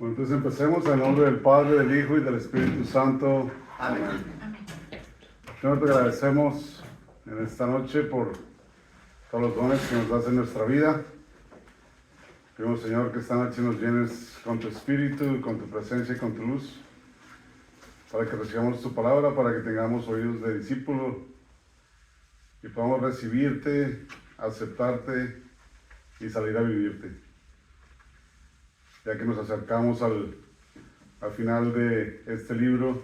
Bueno, entonces empecemos en el nombre del Padre, del Hijo y del Espíritu Santo. Amén. Señor, te agradecemos en esta noche por todos los dones que nos das en nuestra vida. Pedimos, Señor, que esta noche nos llenes con tu Espíritu, con tu presencia y con tu luz, para que recibamos tu palabra, para que tengamos oídos de discípulo y podamos recibirte, aceptarte y salir a vivirte. Ya que nos acercamos al final de este libro,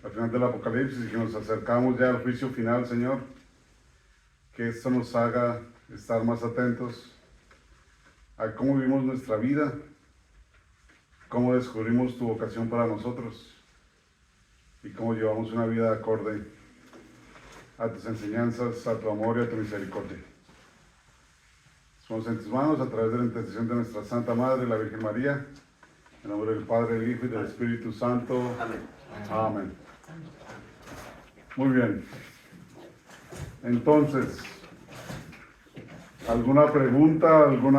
al final del Apocalipsis, y que nos acercamos ya al juicio final, Señor, que esto nos haga estar más atentos a cómo vivimos nuestra vida, cómo descubrimos tu vocación para nosotros y cómo llevamos una vida acorde a tus enseñanzas, a tu amor y a tu misericordia. Somos en tus manos a través de la intercesión de nuestra Santa Madre, la Virgen María, en nombre del Padre, del Hijo y del Espíritu Santo. Amén. Amén. Muy bien. Entonces, ¿alguna pregunta, algún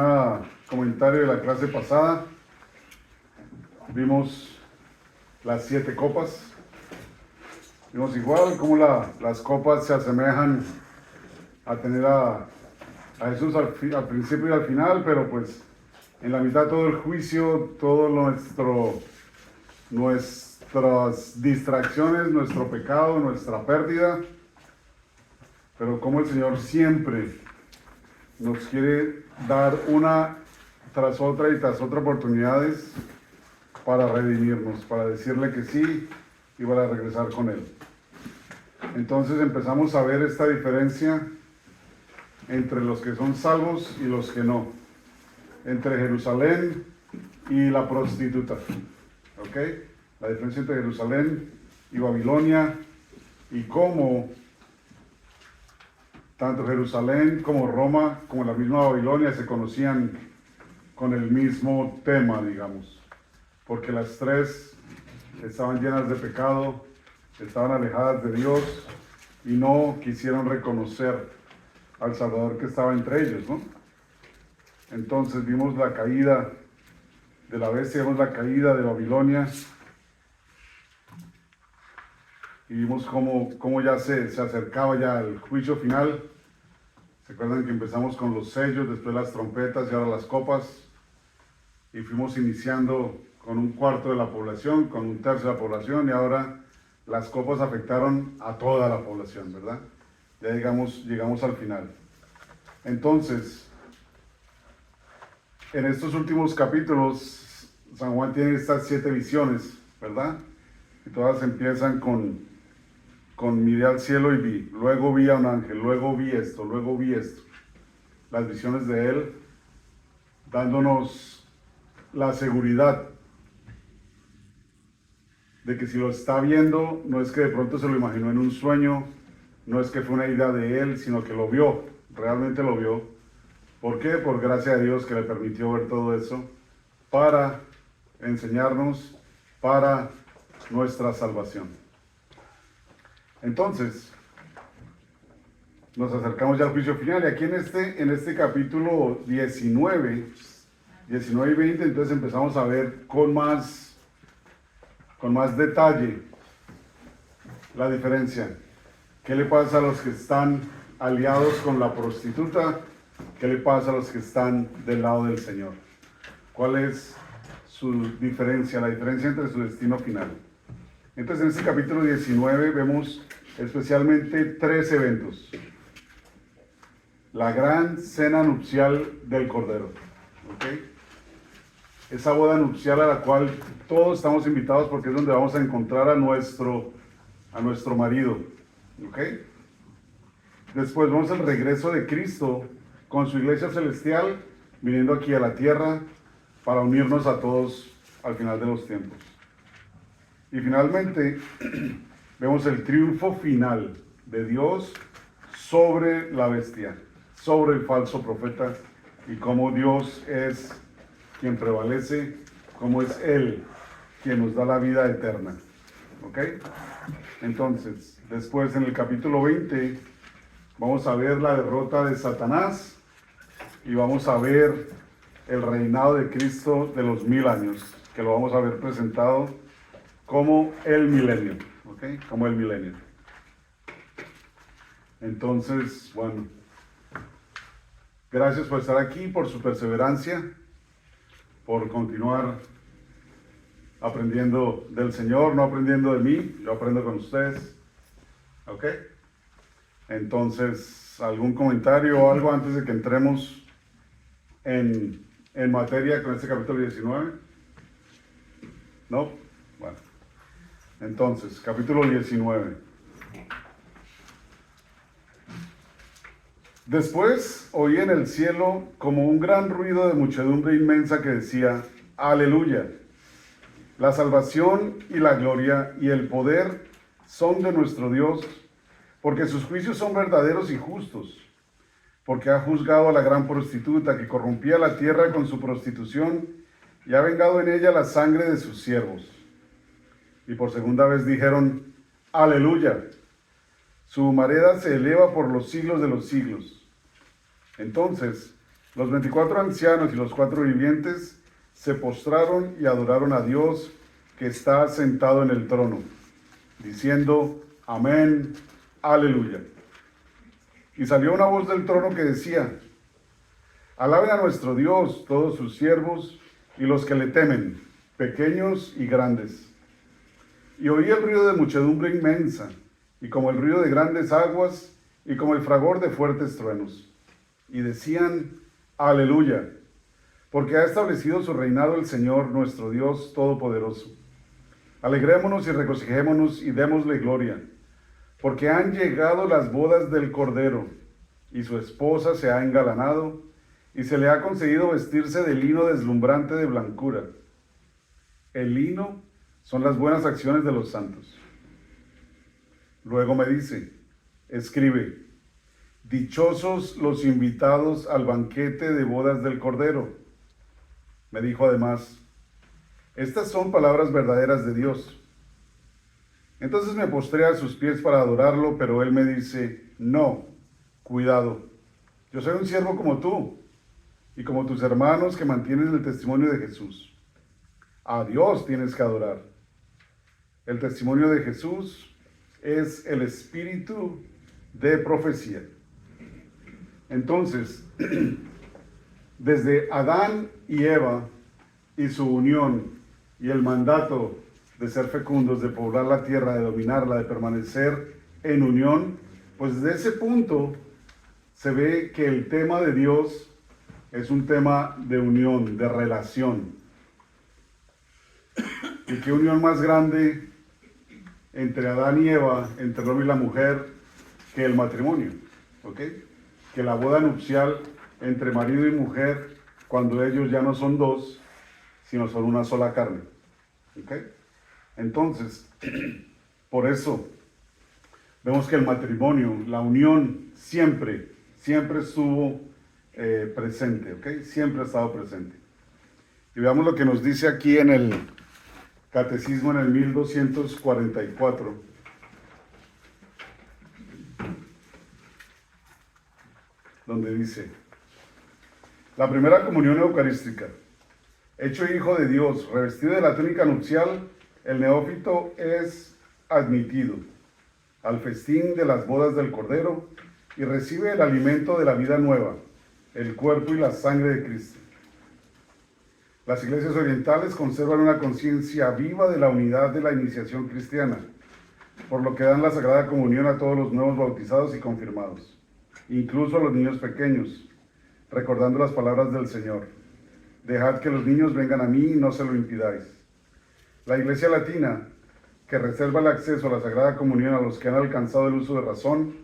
comentario de la clase pasada? Vimos las 7 copas. Vimos igual cómo las copas se asemejan a tener a Jesús al principio y al final, pero pues en la mitad todo el juicio, todo nuestras distracciones, nuestro pecado, nuestra pérdida, pero como el Señor siempre nos quiere dar una tras otra y tras otra oportunidades para redimirnos, para decirle que sí y para regresar con Él. Entonces empezamos a ver esta diferencia entre los que son salvos y los que no, entre Jerusalén y la prostituta, ¿ok? La diferencia entre Jerusalén y Babilonia, y cómo tanto Jerusalén como Roma, como la misma Babilonia, se conocían con el mismo tema, digamos, porque las tres estaban llenas de pecado, estaban alejadas de Dios y no quisieron reconocer al Salvador que estaba entre ellos, ¿no? Entonces vimos la caída de la bestia, vimos la caída de Babilonia, y vimos cómo ya se acercaba ya el juicio final. ¿Se acuerdan que empezamos con los sellos, después las trompetas y ahora las copas? Y fuimos iniciando con 1/4 de la población, con 1/3 de la población, y ahora las copas afectaron a toda la población, ¿verdad? Ya llegamos al final. Entonces, en estos últimos capítulos, San Juan tiene estas 7 visiones, ¿verdad? Y todas empiezan con miré al cielo y vi, luego vi a un ángel, luego vi esto, luego vi esto. Las visiones de él, dándonos la seguridad de que si lo está viendo, no es que de pronto se lo imaginó en un sueño, no es que fue una idea de él, sino que lo vio, realmente lo vio. ¿Por qué? Por gracia de Dios que le permitió ver todo eso, para enseñarnos, para nuestra salvación. Entonces, nos acercamos ya al juicio final, y aquí en este capítulo 19 y 20, entonces empezamos a ver con más detalle la diferencia. ¿Qué le pasa a los que están aliados con la prostituta? ¿Qué le pasa a los que están del lado del Señor? ¿Cuál es su diferencia, la diferencia entre su destino final? Entonces, en este capítulo 19 vemos especialmente 3 eventos. La gran cena nupcial del Cordero, ¿ok? Esa boda nupcial a la cual todos estamos invitados, porque es donde vamos a encontrar a nuestro marido, ¿ok? Después vemos el regreso de Cristo con su iglesia celestial, viniendo aquí a la tierra para unirnos a todos al final de los tiempos. Y finalmente vemos el triunfo final de Dios sobre la bestia, sobre el falso profeta, y cómo Dios es quien prevalece, cómo es Él quien nos da la vida eterna. ¿Ok? Entonces, después en el capítulo 20 vamos a ver la derrota de Satanás, y vamos a ver el reinado de Cristo de los 1000 años, que lo vamos a ver presentado como el milenio, ¿ok? Como el milenio. Entonces, bueno, gracias por estar aquí, por su perseverancia, por continuar aprendiendo del Señor, no aprendiendo de mí, yo aprendo con ustedes, ¿ok? Entonces, ¿algún comentario o algo antes de que entremos en materia con este capítulo 19? ¿No? Bueno. Entonces, capítulo 19. Después oí en el cielo como un gran ruido de muchedumbre inmensa que decía: Aleluya. La salvación y la gloria y el poder son de nuestro Dios, porque sus juicios son verdaderos y justos, porque ha juzgado a la gran prostituta que corrompía la tierra con su prostitución y ha vengado en ella la sangre de sus siervos. Y por segunda vez dijeron: Aleluya. Su humareda se eleva por los siglos de los siglos. Entonces los 24 ancianos y los 4 vivientes se postraron y adoraron a Dios que está sentado en el trono, diciendo: Amén, aleluya. Y salió una voz del trono que decía: Alaben a nuestro Dios todos sus siervos y los que le temen, pequeños y grandes. Y oí el ruido de muchedumbre inmensa, y como el ruido de grandes aguas, y como el fragor de fuertes truenos. Y decían: Aleluya, porque ha establecido su reinado el Señor nuestro Dios Todopoderoso. Alegrémonos y regocijémonos y démosle gloria, porque han llegado las bodas del Cordero, y su esposa se ha engalanado, y se le ha concedido vestirse de lino deslumbrante de blancura. El lino son las buenas acciones de los santos. Luego me dice: escribe: dichosos los invitados al banquete de bodas del Cordero. Me dijo además: estas son palabras verdaderas de Dios. Entonces me postré a sus pies para adorarlo, pero él me dice: no, cuidado, yo soy un siervo como tú, y como tus hermanos que mantienen el testimonio de Jesús. A Dios tienes que adorar. El testimonio de Jesús es el espíritu de profecía. Entonces, desde Adán y Eva y su unión y el mandato de ser fecundos, de poblar la tierra, de dominarla, de permanecer en unión, pues desde ese punto se ve que el tema de Dios es un tema de unión, de relación. ¿Y qué unión más grande entre Adán y Eva, entre el hombre y la mujer, que el matrimonio? ¿Ok? Que la boda nupcial entre marido y mujer, cuando ellos ya no son dos, sino son una sola carne. ¿Ok? Entonces, por eso vemos que el matrimonio, la unión, siempre estuvo presente, ¿ok? Siempre ha estado presente. Y veamos lo que nos dice aquí en el Catecismo, en el 1244, donde dice: la primera comunión eucarística. Hecho hijo de Dios, revestido de la túnica nupcial, el neófito es admitido al festín de las bodas del Cordero y recibe el alimento de la vida nueva, el cuerpo y la sangre de Cristo. Las iglesias orientales conservan una conciencia viva de la unidad de la iniciación cristiana, por lo que dan la Sagrada Comunión a todos los nuevos bautizados y confirmados, incluso a los niños pequeños, recordando las palabras del Señor: dejad que los niños vengan a mí y no se lo impidáis. La Iglesia Latina, que reserva el acceso a la Sagrada Comunión a los que han alcanzado el uso de razón,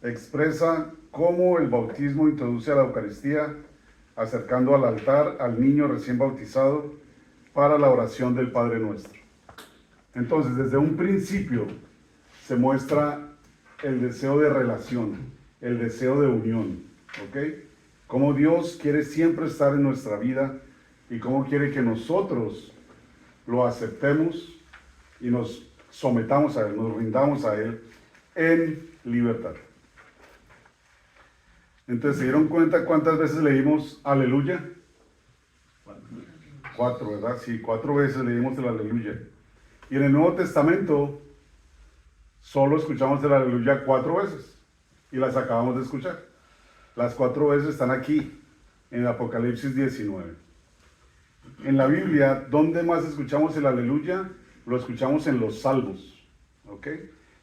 expresa cómo el bautismo introduce a la Eucaristía, acercando al altar al niño recién bautizado para la oración del Padre Nuestro. Entonces, desde un principio se muestra el deseo de relación, el deseo de unión, ¿ok? Cómo Dios quiere siempre estar en nuestra vida y cómo quiere que nosotros lo aceptemos y nos sometamos a Él, nos rindamos a Él en libertad. Entonces, ¿se dieron cuenta cuántas veces leímos aleluya? 4, ¿verdad? Sí, 4 veces leímos el aleluya. Y en el Nuevo Testamento solo escuchamos el aleluya 4 veces. Y las acabamos de escuchar. Las 4 veces están aquí, en el Apocalipsis 19. En la Biblia, ¿dónde más escuchamos el aleluya? Lo escuchamos en los Salmos. ¿Ok?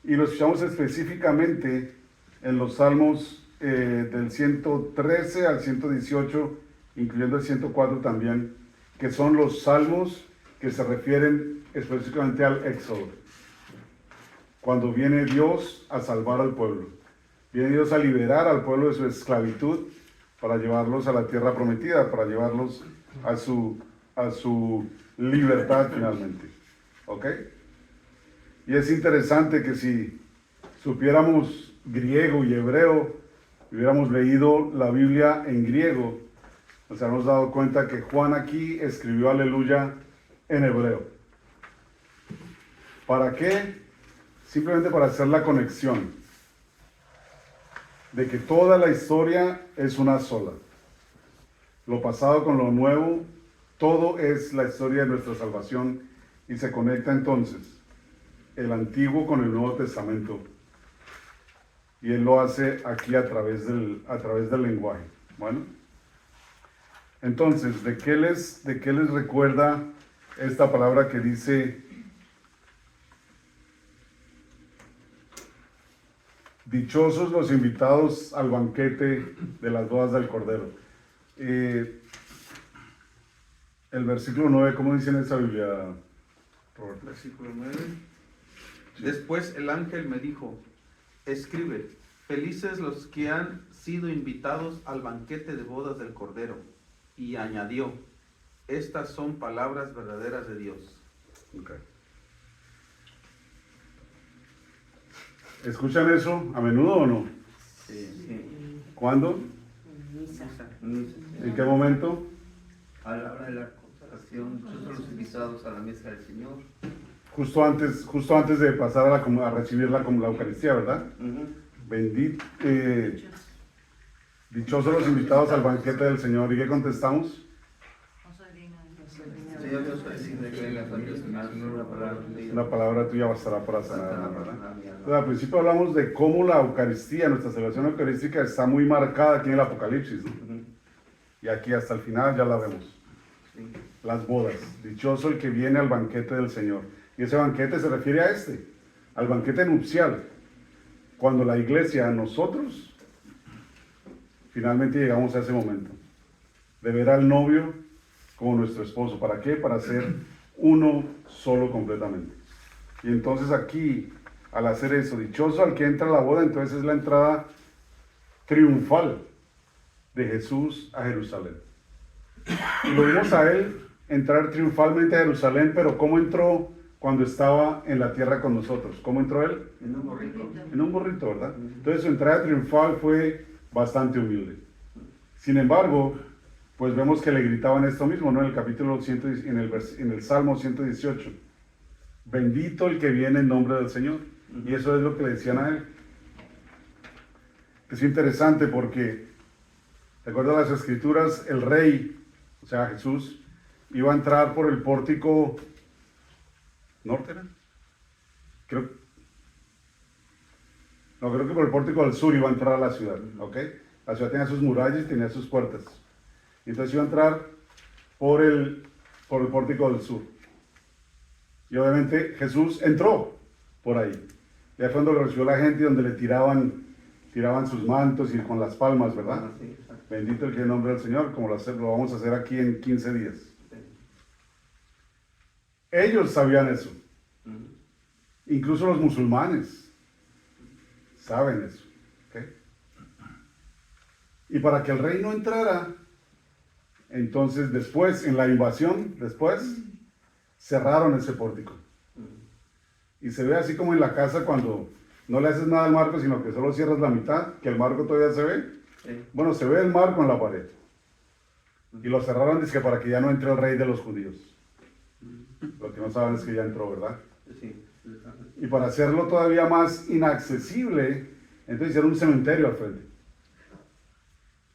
Y lo escuchamos específicamente en los Salmos del 113 al 118, incluyendo el 104 también, que son los salmos que se refieren específicamente al Éxodo. Cuando viene Dios a salvar al pueblo. Viene Dios a liberar al pueblo de su esclavitud para llevarlos a la tierra prometida, para llevarlos a su libertad finalmente. ¿Ok? Y es interesante que si supiéramos griego y hebreo, hubiéramos leído la Biblia en griego, nos hemos dado cuenta que Juan aquí escribió aleluya en hebreo. ¿Para qué? Simplemente para hacer la conexión de que toda la historia es una sola. Lo pasado con lo nuevo, todo es la historia de nuestra salvación y se conecta entonces el Antiguo con el Nuevo Testamento. Y él lo hace aquí a través del lenguaje. Bueno, entonces, ¿de qué les recuerda esta palabra que dice dichosos los invitados al banquete de las bodas del Cordero? El versículo 9, ¿cómo dice en esa Biblia, Robert? Versículo 9. Después el ángel me dijo, escribe, felices los que han sido invitados al banquete de bodas del Cordero. Y añadió, estas son palabras verdaderas de Dios. Okay. ¿Escuchan eso a menudo o no? Sí. ¿Cuándo? ¿En qué momento? A la hora de la consagración, nosotros los invitados a la mesa del Señor. Justo antes de pasar a recibir la Eucaristía, ¿verdad? Bendito, dichosos los invitados al banquete del Señor. ¿Y qué contestamos? Señor, yo soy digno de que vengas a mí, Señor, Una palabra tuya bastará para sanar, ¿verdad? Entonces, al principio hablamos de cómo la Eucaristía, nuestra celebración eucarística, está muy marcada aquí en el Apocalipsis, ¿no? Y aquí hasta el final ya la vemos. Las bodas. Dichoso el que viene al banquete del Señor. Y ese banquete se refiere a al banquete nupcial. Cuando la iglesia, nosotros, finalmente llegamos a ese momento. De ver al novio como nuestro esposo. ¿Para qué? Para ser uno solo completamente. Y entonces aquí, al hacer eso, dichoso al que entra a la boda, entonces es la entrada triunfal de Jesús a Jerusalén. Y lo vimos a él entrar triunfalmente a Jerusalén, pero ¿cómo entró cuando estaba en la tierra con nosotros? ¿Cómo entró él? En un borrito. En un burrito, ¿verdad? Entonces su entrada triunfal fue bastante humilde. Sin embargo, pues vemos que le gritaban esto mismo, ¿no? En el capítulo 100, en el Salmo 118. Bendito el que viene en nombre del Señor. Y eso es lo que le decían a él. Es interesante porque, de acuerdo a las Escrituras, el rey, o sea Jesús, iba a entrar por el pórtico norte, ¿no? Creo que por el pórtico del sur iba a entrar a la ciudad, ¿ok? La ciudad tenía sus murallas y tenía sus puertas. Entonces iba a entrar por el pórtico del sur. Y obviamente Jesús entró por ahí. Y ahí fue donde lo recibió la gente y donde le tiraban sus mantos y con las palmas, ¿verdad? Sí, Bendito el que en nombre del Señor, como lo vamos a hacer aquí en 15 días. Ellos sabían eso. Incluso los musulmanes saben eso. ¿Okay? Y para que el rey no entrara, entonces después, en la invasión, cerraron ese pórtico. Y se ve así como en la casa cuando no le haces nada al marco, sino que solo cierras la mitad, que el marco todavía se ve. sí. Bueno, se ve el marco en la pared. Y lo cerraron, dice que para que ya no entre el rey de los judíos. Lo que no saben es que ya entró, ¿verdad? Sí. Y para hacerlo todavía más inaccesible, entonces hicieron un cementerio al frente.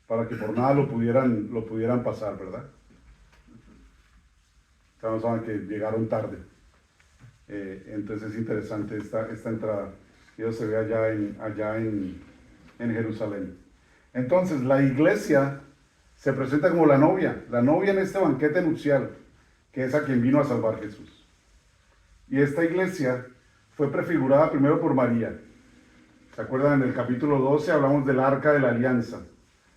Para que por nada lo pudieran pasar, ¿verdad? Ustedes saben que llegaron tarde. Entonces es interesante esta entrada. Dios se ve allá en Jerusalén. Entonces la iglesia se presenta como la novia en este banquete nupcial, que es a quien vino a salvar Jesús. Y esta iglesia fue prefigurada primero por María. ¿Se acuerdan? En el capítulo 12 hablamos del arca de la alianza,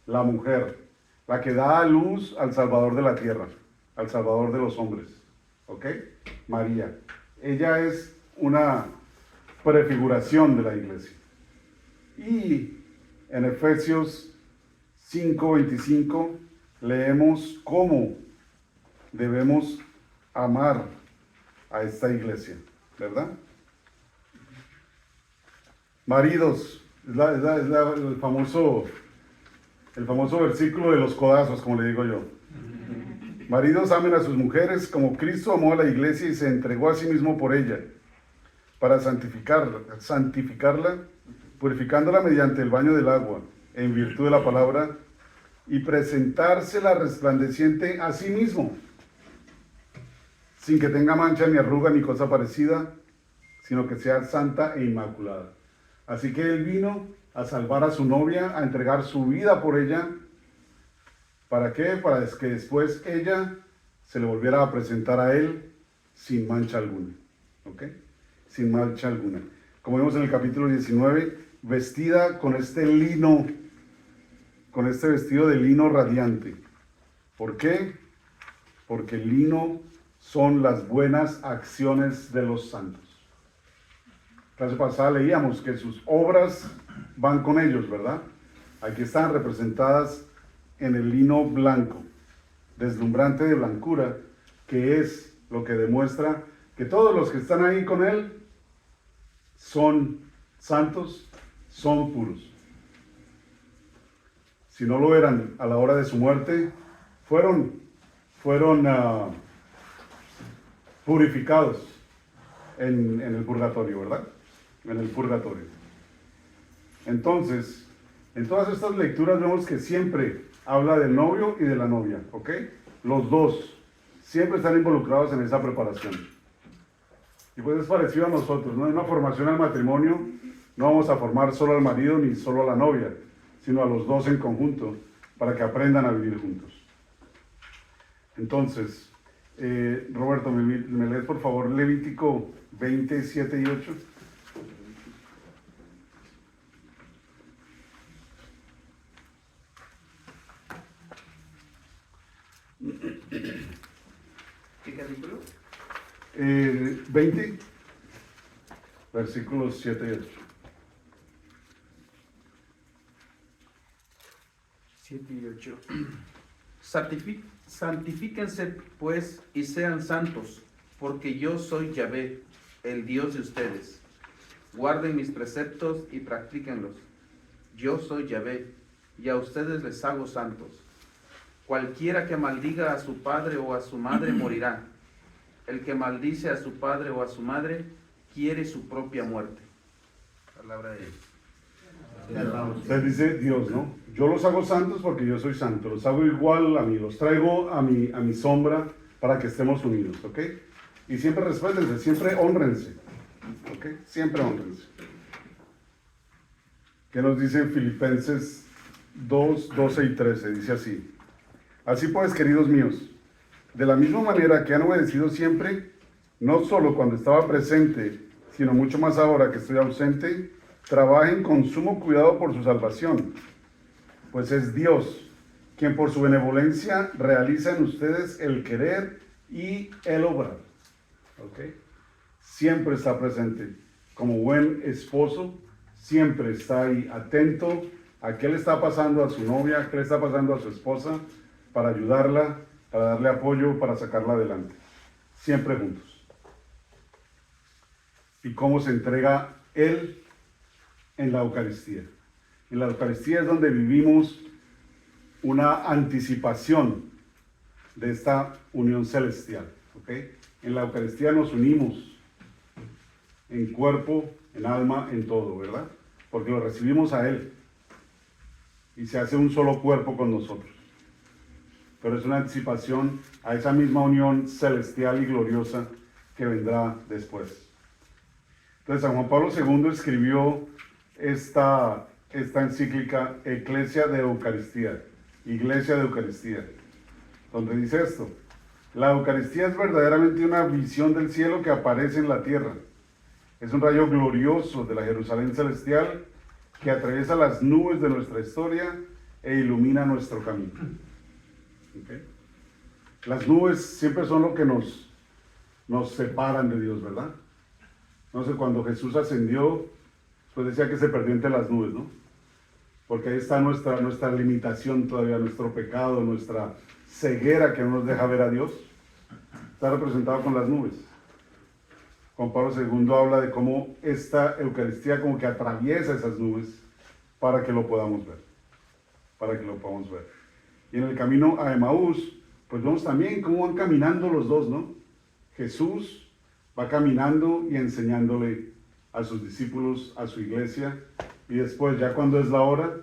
la mujer, la que da a luz al Salvador de la tierra, al Salvador de los hombres. ¿Ok? María. Ella es una prefiguración de la iglesia. Y en Efesios 5:25 leemos cómo debemos amar a esta iglesia, ¿verdad? Maridos, el famoso versículo de los codazos, como le digo yo. Maridos, amen a sus mujeres como Cristo amó a la iglesia y se entregó a sí mismo por ella, para santificarla, purificándola mediante el baño del agua, en virtud de la palabra, y presentársela resplandeciente a sí mismo, sin que tenga mancha ni arruga ni cosa parecida, sino que sea santa e inmaculada. Así que Él vino a salvar a su novia, a entregar su vida por ella. ¿Para qué? Para que después ella se le volviera a presentar a Él sin mancha alguna. ¿Ok? Sin mancha alguna. Como vemos en el capítulo 19, vestida con este lino, con este vestido de lino radiante. ¿Por qué? Porque el lino son las buenas acciones de los santos. La clase pasada leíamos que sus obras van con ellos, ¿verdad? Aquí están representadas en el lino blanco, deslumbrante de blancura, que es lo que demuestra que todos los que están ahí con él son santos, son puros. Si no lo eran a la hora de su muerte, fueron purificados en el purgatorio, ¿verdad? En el purgatorio. Entonces, en todas estas lecturas vemos que siempre habla del novio y de la novia, ¿ok? Los dos siempre están involucrados en esa preparación. Y pues es parecido a nosotros, ¿no? En una formación al matrimonio no vamos a formar solo al marido ni solo a la novia, sino a los dos en conjunto, para que aprendan a vivir juntos. Entonces, Roberto, ¿me lees por favor Levítico 20, 7 y 8? ¿Qué capítulo? 20, versículos 7 y 8. 7 y 8. Santifíquense pues y sean santos, porque yo soy Yahvé, el Dios de ustedes. Guarden mis preceptos y practíquenlos. Yo soy Yahvé, y a ustedes les hago santos. Cualquiera que maldiga a su padre o a su madre morirá. El que maldice a su padre o a su madre quiere su propia muerte. Palabra de Dios. Usted dice Dios, ¿no? Yo los hago santos porque yo soy santo. Los hago igual a mí. Los traigo a mi sombra para que estemos unidos, ¿ok? Y siempre respétense, siempre honrense, ¿ok? Siempre honrense. ¿Qué nos dice Filipenses 2, 12 y 13? Dice así. Así pues, queridos míos, de la misma manera que han obedecido siempre, no solo cuando estaba presente, sino mucho más ahora que estoy ausente, trabajen con sumo cuidado por su salvación, pues es Dios quien por su benevolencia realiza en ustedes el querer y el obrar. ¿Okay? Siempre está presente. Como buen esposo, siempre está ahí atento a qué le está pasando a su novia, qué le está pasando a su esposa, para ayudarla, para darle apoyo, para sacarla adelante. Siempre juntos. ¿Y cómo se entrega Él? En la Eucaristía. En la Eucaristía es donde vivimos una anticipación de esta unión celestial. ¿Okay? En la Eucaristía nos unimos en cuerpo, en alma, en todo, ¿verdad? Porque lo recibimos a Él y se hace un solo cuerpo con nosotros. pero es una anticipación a esa misma unión celestial y gloriosa que vendrá después. Entonces San Juan Pablo II escribió esta encíclica Ecclesia de Eucaristía, Iglesia de Eucaristía, donde dice esto: la Eucaristía es verdaderamente una visión del cielo que aparece en la tierra. Es un rayo glorioso de la Jerusalén celestial que atraviesa las nubes de nuestra historia e ilumina nuestro camino. ¿Okay? Las nubes siempre son lo que nos separan de Dios, ¿verdad? No sé, cuando Jesús ascendió, pues decía que se perdió entre las nubes, ¿no? Porque ahí está nuestra limitación todavía, nuestro pecado, nuestra ceguera que no nos deja ver a Dios. Está representado con las nubes. Juan Pablo II habla de cómo esta Eucaristía como que atraviesa esas nubes para que lo podamos ver. Para que lo podamos ver. Y en el camino a Emaús, pues vemos también cómo van caminando los dos, ¿no? Jesús va caminando y enseñándole a sus discípulos, a su iglesia, y después, ya cuando es la hora,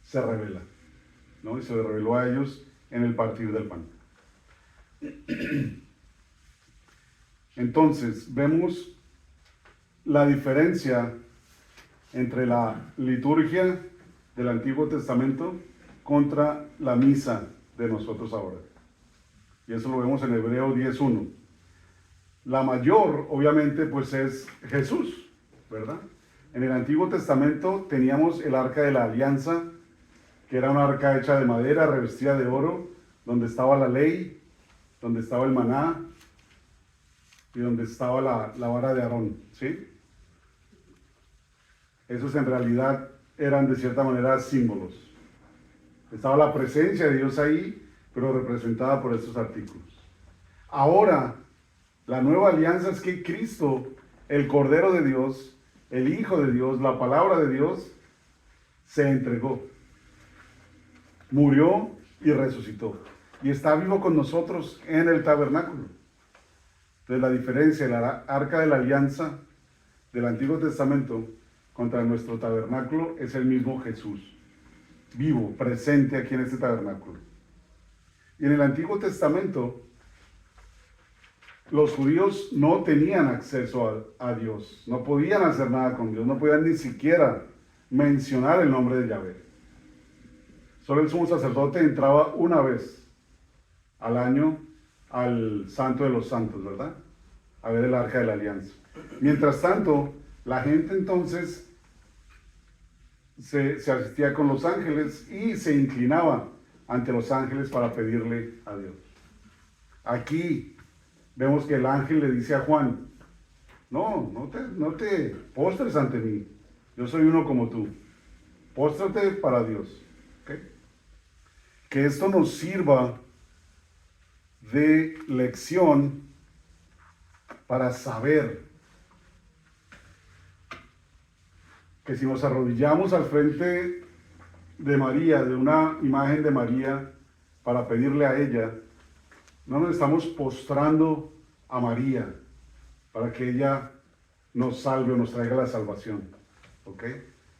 se revela, ¿no? Y se le reveló a ellos en el partir del pan. Entonces, vemos la diferencia entre la liturgia del Antiguo Testamento contra la misa de nosotros ahora. Y eso lo vemos en Hebreo 10:1. La mayor, obviamente, pues es Jesús, ¿verdad? En el Antiguo Testamento teníamos el Arca de la Alianza, que era una arca hecha de madera, revestida de oro, donde estaba la ley, donde estaba el maná y donde estaba la vara de Aarón, ¿sí? Esos en realidad eran de cierta manera símbolos. Estaba la presencia de Dios ahí, pero representada por estos artículos. Ahora, la nueva alianza es que Cristo, el Cordero de Dios, el Hijo de Dios, la palabra de Dios, se entregó, murió y resucitó. Y está vivo con nosotros en el tabernáculo. Entonces la diferencia de la arca de la alianza del Antiguo Testamento contra nuestro tabernáculo es el mismo Jesús, vivo, presente aquí en este tabernáculo. Y en el Antiguo Testamento, los judíos no tenían acceso a Dios, no podían hacer nada con Dios, no podían ni siquiera mencionar el nombre de Yahvé. Solo el sumo sacerdote entraba una vez al año al Santo de los Santos, ¿verdad? A ver el Arca de la Alianza. Mientras tanto, la gente entonces se asistía con los ángeles y se inclinaba ante los ángeles para pedirle a Dios. Aquí vemos que el ángel le dice a Juan: no te postres ante mí, yo soy uno como tú, póstrate para Dios. ¿Okay? Que esto nos sirva de lección para saber que si nos arrodillamos al frente de María, de una imagen de María, para pedirle a ella, no nos estamos postrando a María para que ella nos salve o nos traiga la salvación. ¿Ok?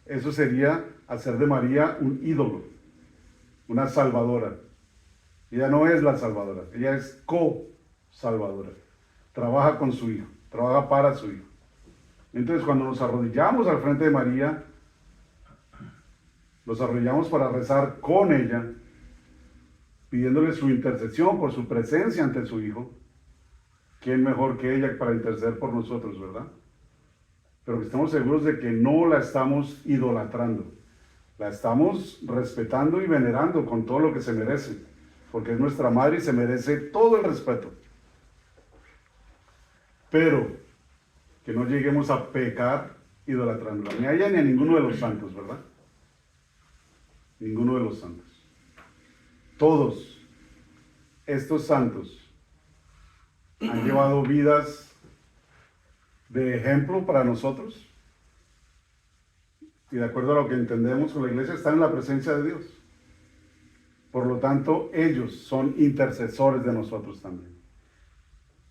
Eso sería hacer de María un ídolo, una salvadora. Ella no es la salvadora, ella es co-salvadora. Trabaja con su hijo, trabaja para su hijo. Entonces, cuando nos arrodillamos al frente de María, nos arrodillamos para rezar con ella, pidiéndole su intercesión por su presencia ante su hijo. ¿Quién mejor que ella para interceder por nosotros, verdad? Pero que estemos seguros de que no la estamos idolatrando. La estamos respetando y venerando con todo lo que se merece, porque es nuestra madre y se merece todo el respeto. Pero que no lleguemos a pecar idolatrándola, ni a ella ni a ninguno de los santos, ¿verdad? Ninguno de los santos. Todos estos santos han llevado vidas de ejemplo para nosotros, y de acuerdo a lo que entendemos con la iglesia, están en la presencia de Dios. Por lo tanto, ellos son intercesores de nosotros también.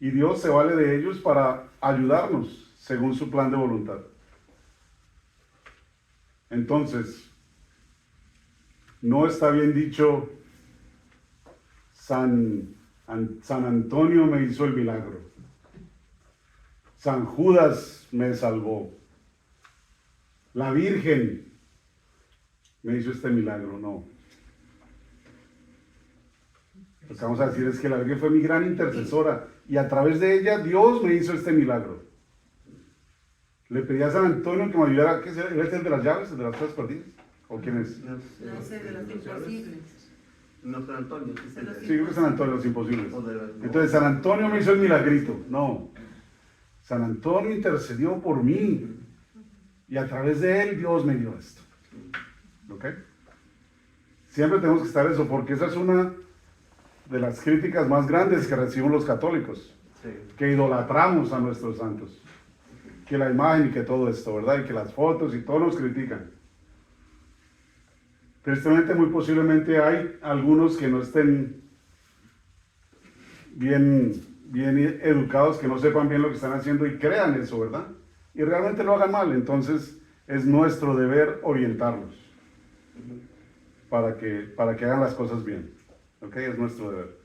Y Dios se vale de ellos para ayudarnos según su plan de voluntad. Entonces, no está bien dicho San Antonio me hizo el milagro. San Judas me salvó. La Virgen me hizo este milagro. No. Lo que vamos a decir es que la Virgen fue mi gran intercesora y a través de ella Dios me hizo este milagro. Le pedí a San Antonio que me ayudara. ¿Qué es? ¿Él es el de las llaves, el de las cosas perdidas? ¿O quién es? No sé, de los imposibles. No, San Antonio. Sí, creo que San Antonio, los imposibles. O de las- Entonces San Antonio me hizo el milagrito. No. San Antonio intercedió por mí. Y a través de él Dios me dio esto. ¿Ok? Siempre tenemos que estar eso, porque esa es una de las críticas más grandes que recibimos los católicos. Sí. Que idolatramos a nuestros santos. Que la imagen y que todo esto, ¿verdad? Y que las fotos y todo nos critican. Tristemente, muy posiblemente hay algunos que no estén bien educados, que no sepan bien lo que están haciendo y crean eso, ¿verdad? Y realmente lo hagan mal. Entonces, es nuestro deber orientarlos para que hagan las cosas bien. ¿Ok? Es nuestro deber.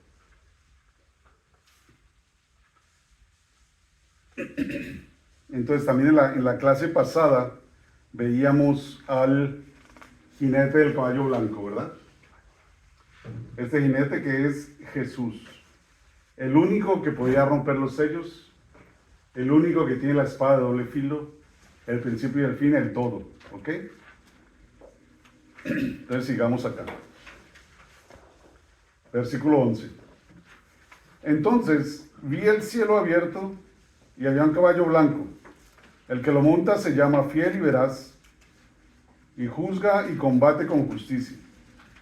Entonces, también en la clase pasada veíamos al jinete del caballo blanco, ¿verdad? Este jinete que es Jesús, el único que podía romper los sellos, el único que tiene la espada de doble filo, el principio y el fin, el todo, ¿ok? Entonces sigamos acá. Versículo 11. Entonces vi el cielo abierto y había un caballo blanco. El que lo monta se llama Fiel y Veraz, y juzga y combate con justicia.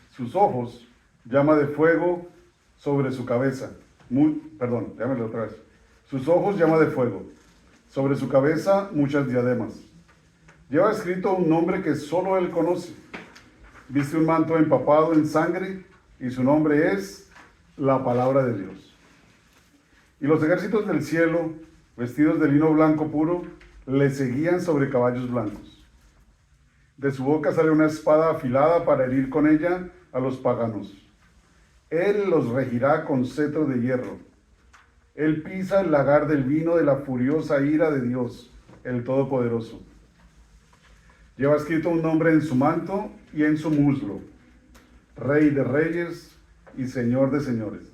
Sus ojos llama de fuego sobre su cabeza. Llámelo otra vez. Sus ojos llama de fuego. Sobre su cabeza muchas diademas. Lleva escrito un nombre que solo él conoce. Viste un manto empapado en sangre y su nombre es la palabra de Dios. Y los ejércitos del cielo, vestidos de lino blanco puro, le seguían sobre caballos blancos. De su boca sale una espada afilada para herir con ella a los paganos. Él los regirá con cetro de hierro. Él pisa el lagar del vino de la furiosa ira de Dios, el Todopoderoso. Lleva escrito un nombre en su manto y en su muslo: Rey de Reyes y Señor de Señores.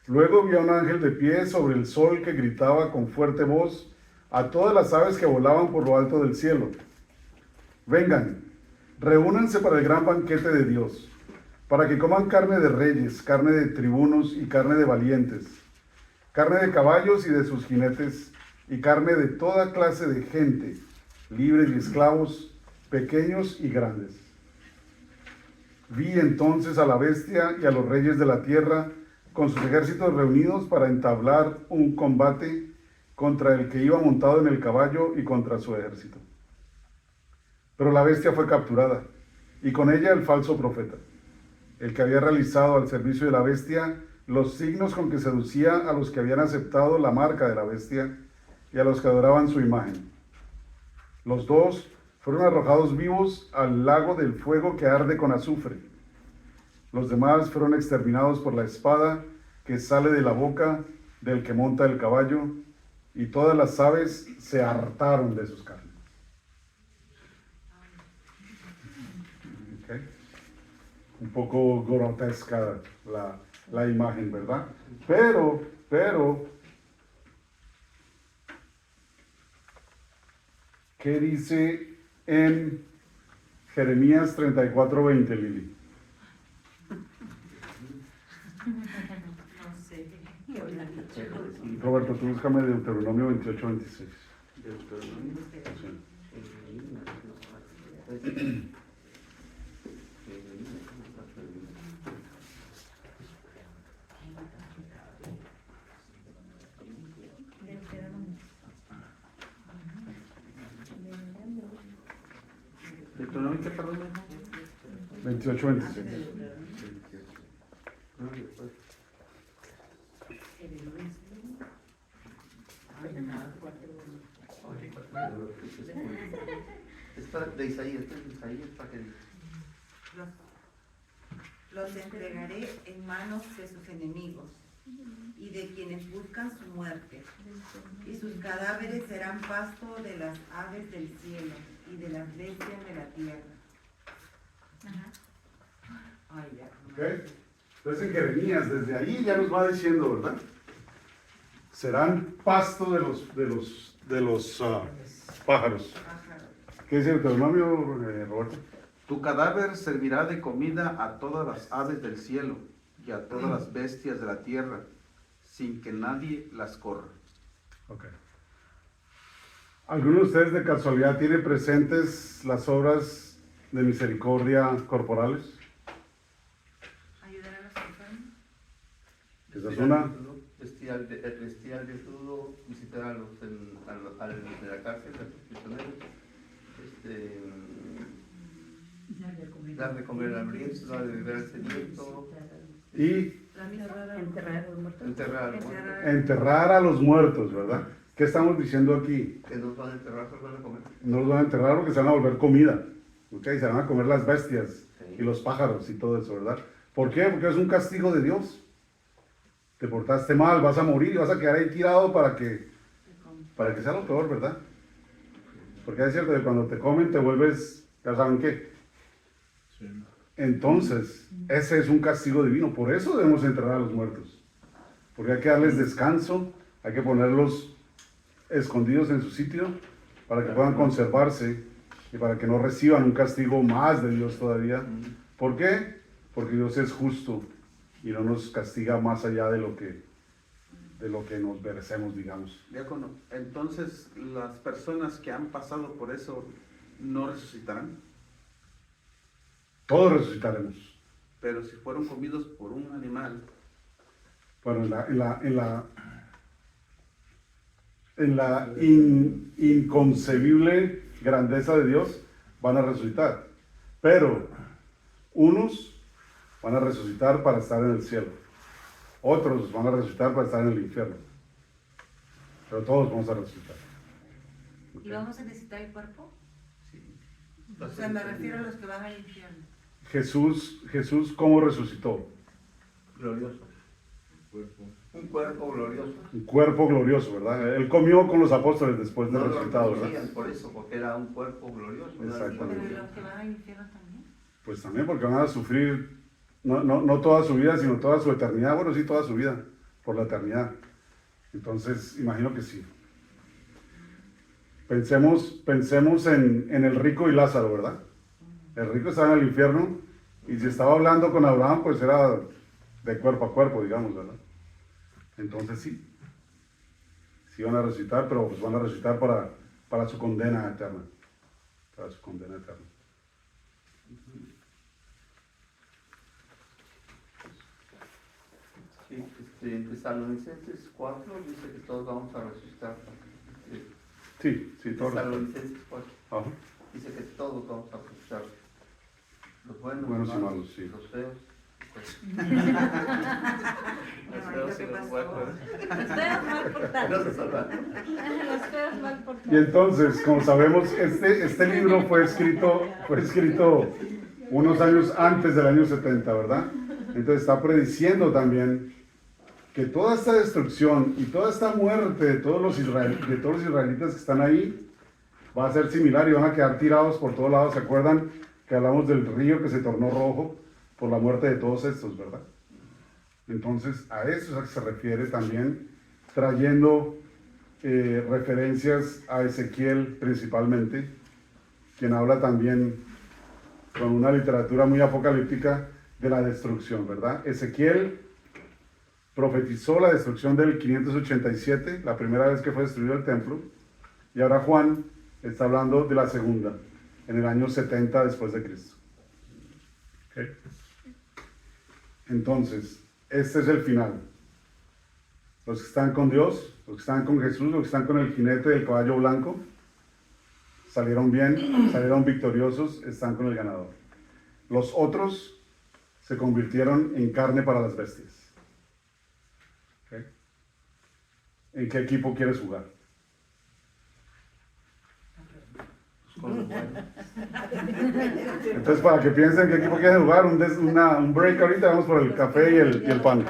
Luego vi a un ángel de pie sobre el sol que gritaba con fuerte voz a todas las aves que volaban por lo alto del cielo: vengan, reúnanse para el gran banquete de Dios, para que coman carne de reyes, carne de tribunos y carne de valientes, carne de caballos y de sus jinetes, y carne de toda clase de gente, libres y esclavos, pequeños y grandes. Vi entonces a la bestia y a los reyes de la tierra con sus ejércitos reunidos para entablar un combate contra el que iba montado en el caballo y contra su ejército. Pero la bestia fue capturada, y con ella el falso profeta, el que había realizado al servicio de la bestia los signos con que seducía a los que habían aceptado la marca de la bestia y a los que adoraban su imagen. Los dos fueron arrojados vivos al lago del fuego que arde con azufre. Los demás fueron exterminados por la espada que sale de la boca del que monta el caballo, y todas las aves se hartaron de sus carnes. Okay. Un poco grotesca la imagen, ¿verdad? Pero, ¿qué dice en Jeremías 34:20, Lili? No sé. Roberto, tú búscame Deuteronomio 28:26. Deuteronomio. Sí. Deuteronomio, ¿qué perdón? 28:26. Es para de Isaías, para que los entregaré en manos de sus enemigos y de quienes buscan su muerte. Y sus cadáveres serán pasto de las aves del cielo y de las bestias de la tierra. Ay, ya. ¿Ok? Entonces en Jeremías, desde ahí ya nos va diciendo, ¿verdad? Serán pasto de los pájaros. Pájaro. ¿Qué dice Deuteronomio, Roberto? Tu cadáver servirá de comida a todas las aves del cielo y a todas las bestias de la tierra, sin que nadie las corra. Ok. ¿Alguno de ustedes de casualidad tiene presentes las obras de misericordia corporales? Ayudar a los enfermos. Esa es una. Vestir al desnudo, visitar a los de la cárcel, a los prisioneros, dar de comer al hambriento, dar de beber al sediento, Y enterrar, enterrar a los muertos, ¿verdad? ¿Qué estamos diciendo aquí? que nos van a enterrar, nos van a comer. No los van a enterrar porque se van a volver comida. ¿Ok? Se van a comer las bestias Sí. y los pájaros y todo eso, ¿verdad? ¿Por qué? Porque es un castigo de Dios. Te portaste mal, vas a morir y vas a quedar ahí tirado para que sea lo peor, ¿verdad? Porque es cierto que cuando te comen te vuelves, ya saben qué. Entonces, ese es un castigo divino. Por eso debemos enterrar a los muertos. Porque hay que darles descanso, hay que ponerlos escondidos en su sitio para que puedan conservarse y para que no reciban un castigo más de Dios todavía. ¿Por qué? Porque Dios es justo y no nos castiga más allá de lo que nos merecemos, digamos. Diácono, entonces las personas que han pasado por eso no resucitarán, Todos resucitaremos. pero si fueron comidos por un animal, Bueno, en la inconcebible grandeza de Dios van a resucitar. Pero unos van a resucitar para estar en el cielo. Otros van a resucitar para estar en el infierno. Pero todos vamos a resucitar. ¿Y vamos a necesitar el cuerpo? Sí. O sea, me refiero a los que van al infierno. Jesús, ¿cómo resucitó? Glorioso. Un cuerpo glorioso. Un cuerpo glorioso, ¿verdad? Él comió con los apóstoles después de No lo resucitado, ¿verdad? reconocían por eso, porque era un cuerpo glorioso. no era un Sí, pero Exactamente. ¿y los que van al infierno también? Pues también porque van a sufrir, no toda su vida, sino toda su eternidad. Bueno, sí, toda su vida, por la eternidad. Entonces, imagino que sí. Pensemos en el rico y Lázaro, ¿verdad? El rico estaba en el infierno y si estaba hablando con Abraham, pues era de cuerpo a cuerpo, digamos, ¿verdad? Entonces sí van a resucitar, pero pues van a resucitar para su condena eterna. Para su condena eterna. Sí, en Tesalonicenses 4 dice que todos vamos a resucitar. Sí, todo. Tesalonicenses 4 Ajá. dice que todos vamos a resucitar. Los buenos, Buenos y malos, sí. los feos. No, Los feos ¿qué y los pasó? buenos. Los feos mal portados. No se salvan. Los feos mal Y portados. entonces, como sabemos, este libro fue escrito unos años antes del año 70, ¿verdad? Entonces está prediciendo también que toda esta destrucción y toda esta muerte de todos los israelitas que están ahí va a ser similar y van a quedar tirados por todos lados. ¿Se acuerdan que hablamos del río que se tornó rojo por la muerte de todos estos, verdad? Entonces a eso es a que se refiere también, trayendo referencias a Ezequiel principalmente, quien habla también con una literatura muy apocalíptica de la destrucción, ¿verdad? Ezequiel profetizó la destrucción del 587, la primera vez que fue destruido el templo, y ahora Juan está hablando de la segunda, en el año 70 después de Cristo. ¿Ok? Entonces, este es el final. Los que están con Dios, los que están con Jesús, los que están con el jinete del caballo blanco, salieron bien, salieron victoriosos, están con el ganador. Los otros se convirtieron en carne para las bestias. ¿Ok? ¿En qué equipo quieres jugar? Con los buenos. Entonces, para que piensen que equipo quieren jugar, un break ahorita, vamos por el café y el pan.